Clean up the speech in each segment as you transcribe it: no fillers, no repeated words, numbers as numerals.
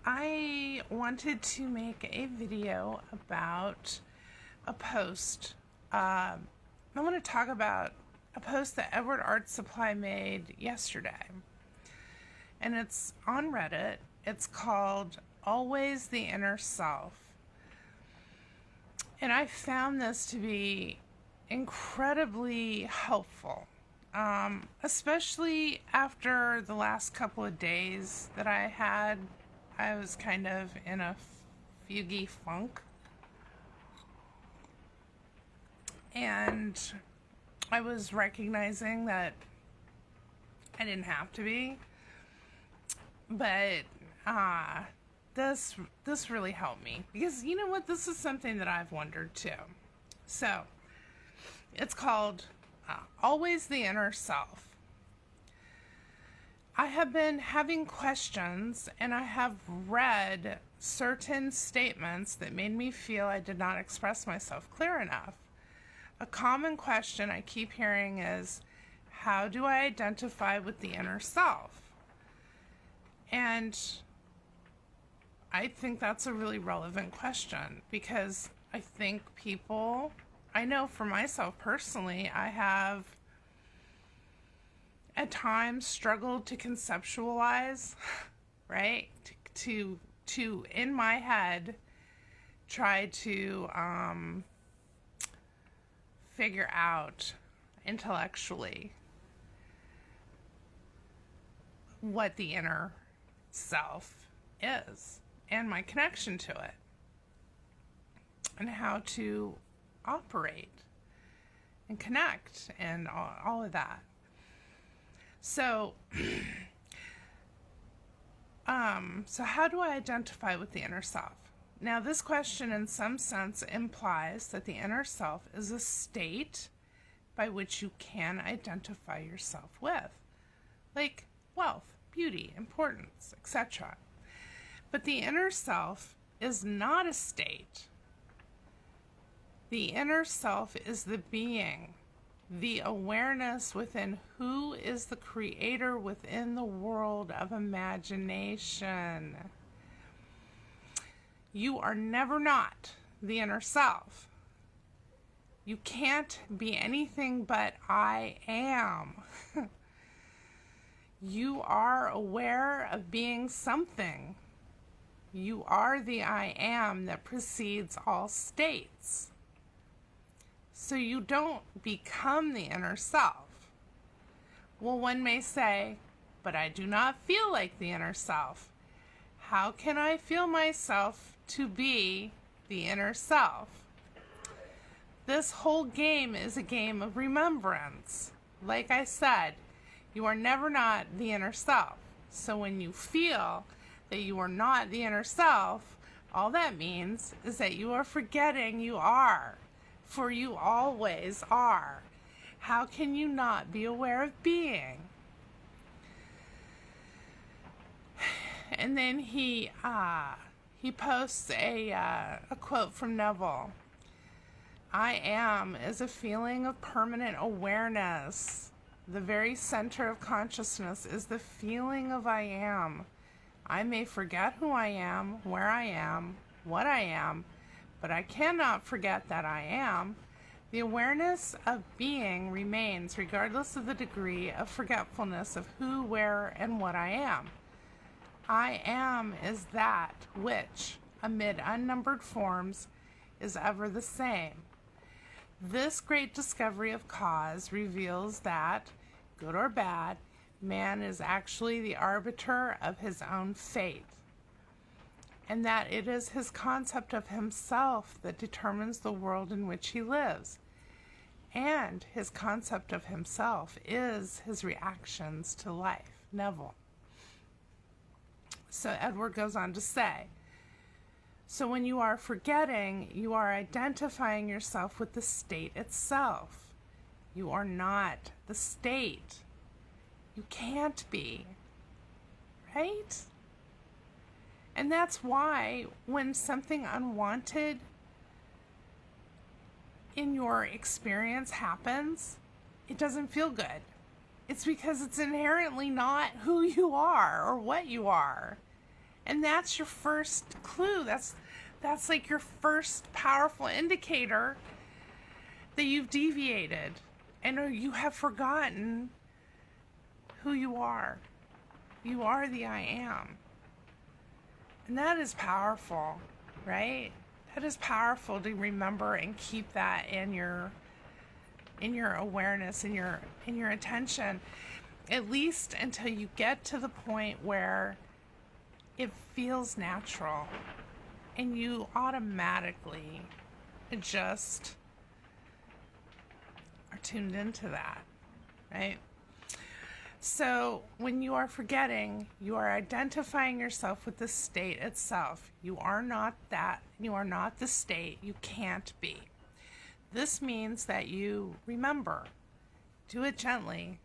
I wanted to make a video about a post. I want to talk about a post that Edward Art Supply made yesterday. And it's on Reddit. It's called Always the Inner Self. And I found this to be incredibly helpful. Especially after the last couple of days that I had. I was kind of in a fugy funk. And I was recognizing that I didn't have to be. But this really helped me. Because you know what? This is something that I've wondered too. So, it's called Always the Inner Self. I have been having questions, and I have read certain statements that made me feel I did not express myself clear enough. A common question I keep hearing is, how do I identify with the inner self? And I think that's a really relevant question, because I think people, I know for myself personally, I have at times struggled to conceptualize, right? To in my head, try to figure out intellectually what the inner self is and my connection to it and how to operate and connect and all of that. So, so how do I identify with the inner self? Now, this question in some sense implies that the inner self is a state by which you can identify yourself with, like wealth, beauty, importance, etc. But the inner self is not a state. The inner self is the being, the awareness within who is the creator within the world of imagination. You are never not the inner self. You can't be anything but I am. You are aware of being something. You are the I am that precedes all states. So you don't become the inner self. Well, one may say, but I do not feel like the inner self. How can I feel myself to be the inner self? This whole game is a game of remembrance. Like I said, you are never not the inner self. So when you feel that you are not the inner self, all that means is that you are forgetting you are. For you always are. How can you not be aware of being? And then he posts a quote from Neville. I am is a feeling of permanent awareness. The very center of consciousness is the feeling of I am. I may forget who I am, where I am, what I am, but I cannot forget that I am. The awareness of being remains regardless of the degree of forgetfulness of who, where, and what I am. I am is that which, amid unnumbered forms, is ever the same. This great discovery of cause reveals that, good or bad, man is actually the arbiter of his own fate, and that it is his concept of himself that determines the world in which he lives. And his concept of himself is his reactions to life. Neville. So Edward goes on to say, so when you are forgetting, you are identifying yourself with the state itself. You are not the state. You can't be. Right? And that's why when something unwanted in your experience happens, it doesn't feel good. It's because it's inherently not who you are or what you are. And that's your first clue. That's like your first powerful indicator that you've deviated and you have forgotten who you are. You are the I am. And that is powerful, right? That is powerful to remember and keep that in your awareness, in your attention, at least until you get to the point where it feels natural and you automatically just are tuned into that, right? So when you are forgetting, you are identifying yourself with the state itself. You are not that. You are not the state. You can't be. This means that you remember. Do it gently.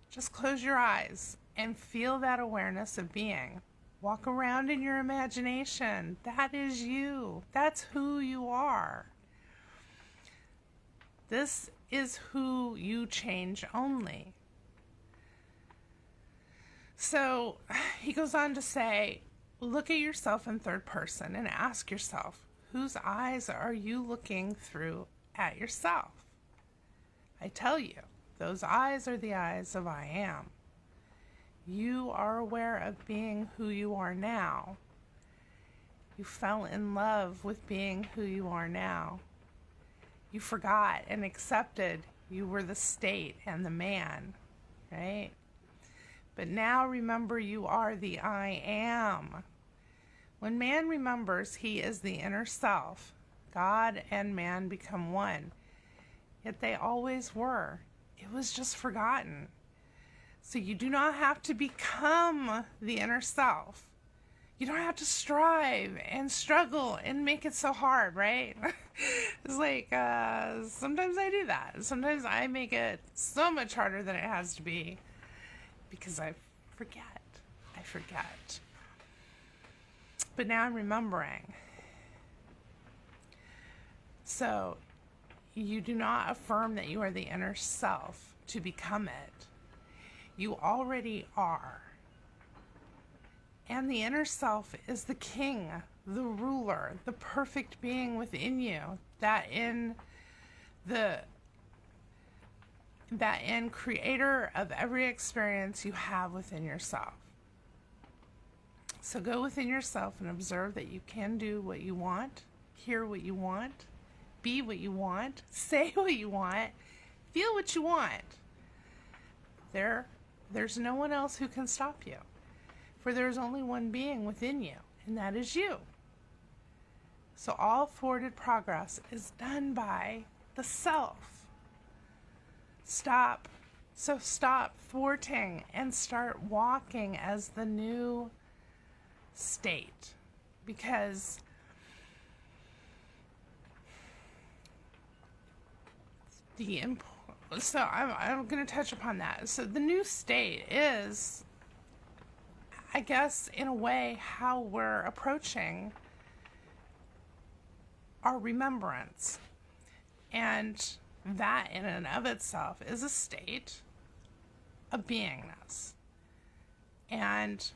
Just close your eyes and feel that awareness of being. Walk around in your imagination. That is you. That's who you are. This is who you change only. So he goes on to say, look at yourself in third person and ask yourself, whose eyes are you looking through at yourself? I tell you, those eyes are the eyes of I am. You are aware of being who you are now. You fell in love with being who you are now. You forgot and accepted you were the state and the man, right? But now remember you are the I am. When man remembers he is the inner self, God and man become one. Yet they always were. It was just forgotten. So you do not have to become the inner self. You don't have to strive and struggle and make it so hard, right? It's like, sometimes I do that. Sometimes I make it so much harder than it has to be because I forget. But now I'm remembering. So you do not affirm that you are the inner self to become it. You already are. And the inner self is the king, the ruler, the perfect being within you, that in creator of every experience you have within yourself. So go within yourself and observe that you can do what you want, hear what you want, be what you want, say what you want, feel what you want. There's no one else who can stop you. For there's only one being within you, and that is you. So all forwarded progress is done by the self. Stop thwarting and start walking as the new state. Because so I'm going to touch upon that. So the new state is, I guess, in a way, how we're approaching our remembrance. And that in and of itself is a state of beingness. And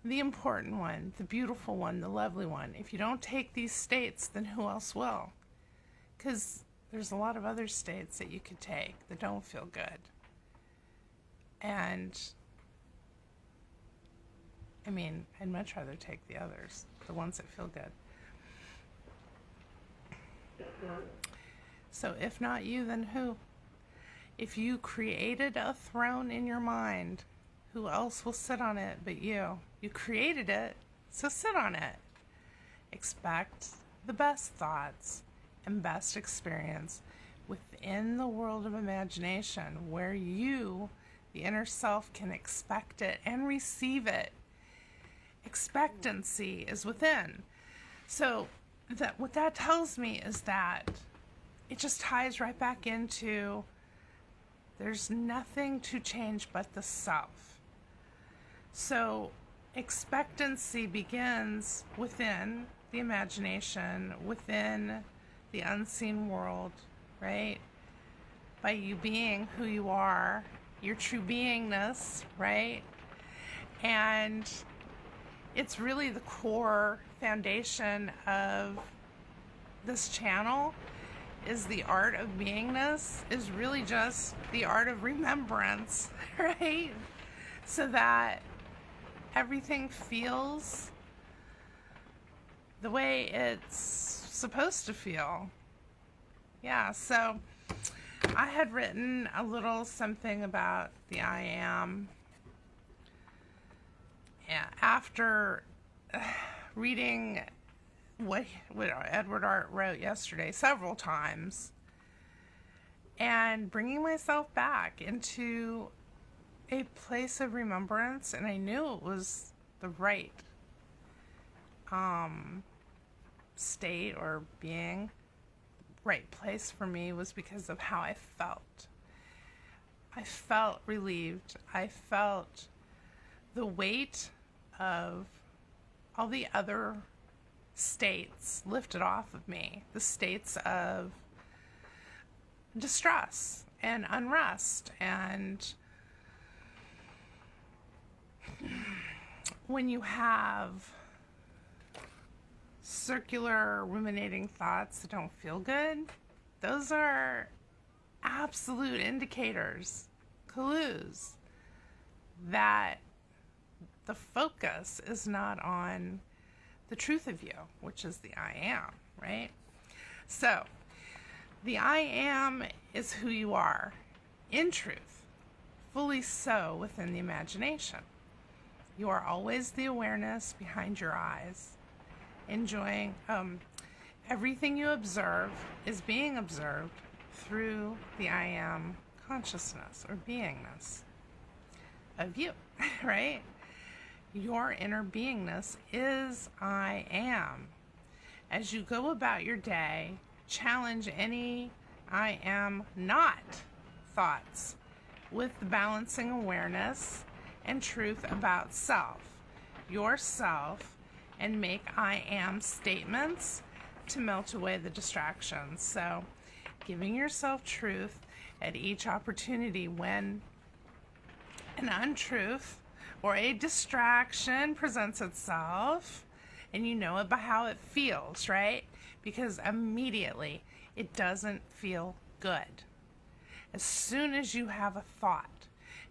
the important one, the beautiful one, the lovely one, if you don't take these states, then who else will? Because there's a lot of other states that you could take that don't feel good. And I mean, I'd much rather take the others, the ones that feel good. So if not you, then who? If you created a throne in your mind, who else will sit on it but you? You created it, so sit on it. Expect the best thoughts and best experience within the world of imagination, where you, the inner self, can expect it and receive it. Expectancy is within. So what that tells me is that it just ties right back into there's nothing to change but the self. So expectancy begins within the imagination, within the unseen world, right? By you being who you are, your true beingness, right? And it's really the core foundation of this channel, is the art of beingness, is really just the art of remembrance, right? So that everything feels the way it's supposed to feel. Yeah, so I had written a little something about the I am. Yeah, after reading what Edward Art wrote yesterday several times, and bringing myself back into a place of remembrance, and I knew it was the right state or being, right place for me, was because of how I felt. I felt relieved. I felt the weight of all the other states lifted off of me, the states of distress and unrest. And when you have circular ruminating thoughts that don't feel good, those are absolute indicators, clues that the focus is not on the truth of you, which is the I am, right? So the I am is who you are in truth, fully so within the imagination. You are always the awareness behind your eyes, enjoying everything you observe is being observed through the I am consciousness or beingness of you, right? Your inner beingness is I am. As you go about your day, challenge any I am not thoughts with the balancing awareness and truth about self, yourself, and make I am statements to melt away the distractions. So giving yourself truth at each opportunity when an untruth or a distraction presents itself, and you know it by how it feels, right? Because immediately it doesn't feel good. As soon as you have a thought,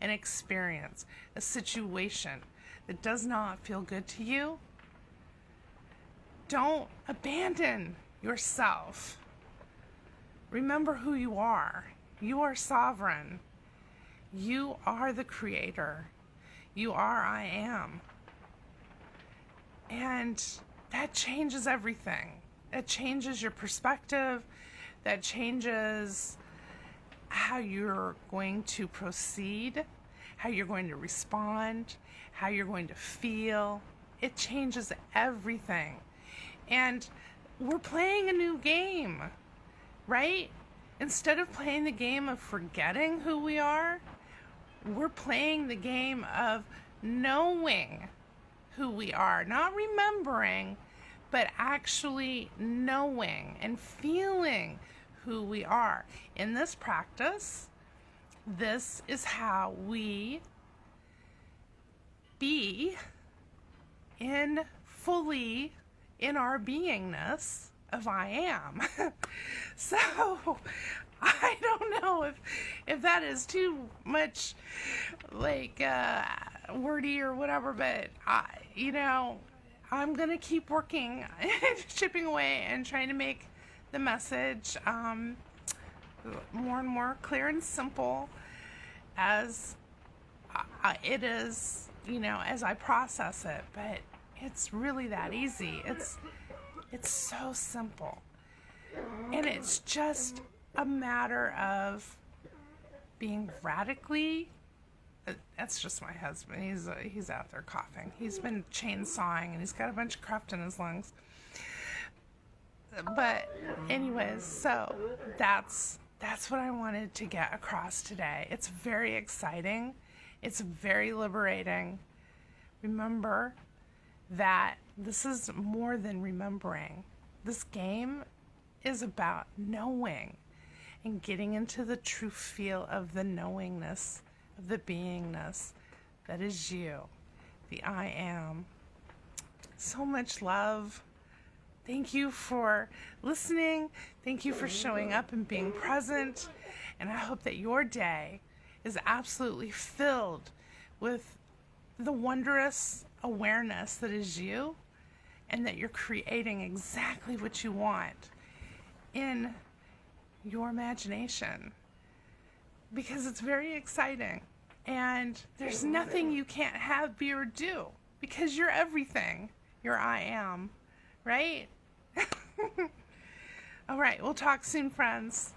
an experience, a situation that does not feel good to you, don't abandon yourself. Remember who you are. You are sovereign. You are the creator. You are I am. And that changes everything. It changes your perspective. That changes how you're going to proceed, how you're going to respond, how you're going to feel. It changes everything. And we're playing a new game, right? Instead of playing the game of forgetting who we are, we're playing the game of knowing who we are, not remembering, but actually knowing and feeling who we are. In this practice, this is how we be fully in our beingness of I am. So I don't know if that is too much like wordy or whatever, but I'm gonna keep working, chipping away, and trying to make the message more and more clear and simple as it is, as I process it. But it's really that easy. It's so simple, and it's just a matter of being radically. That's just my husband. He's out there coughing. He's been chainsawing, and he's got a bunch of cruft in his lungs. But anyways, so that's what I wanted to get across today. It's very exciting. It's very liberating. Remember that this is more than remembering. This game is about knowing and getting into the true feel of the knowingness, of the beingness that is you, the I am. so much love. Thank you for listening. Thank you for showing up and being present. And I hope that your day is absolutely filled with the wondrous awareness that is you, and that you're creating exactly what you want in your imagination, because it's very exciting, and there's nothing you can't have, be, or do, because you're everything. You're I am, right? All right, we'll talk soon, friends.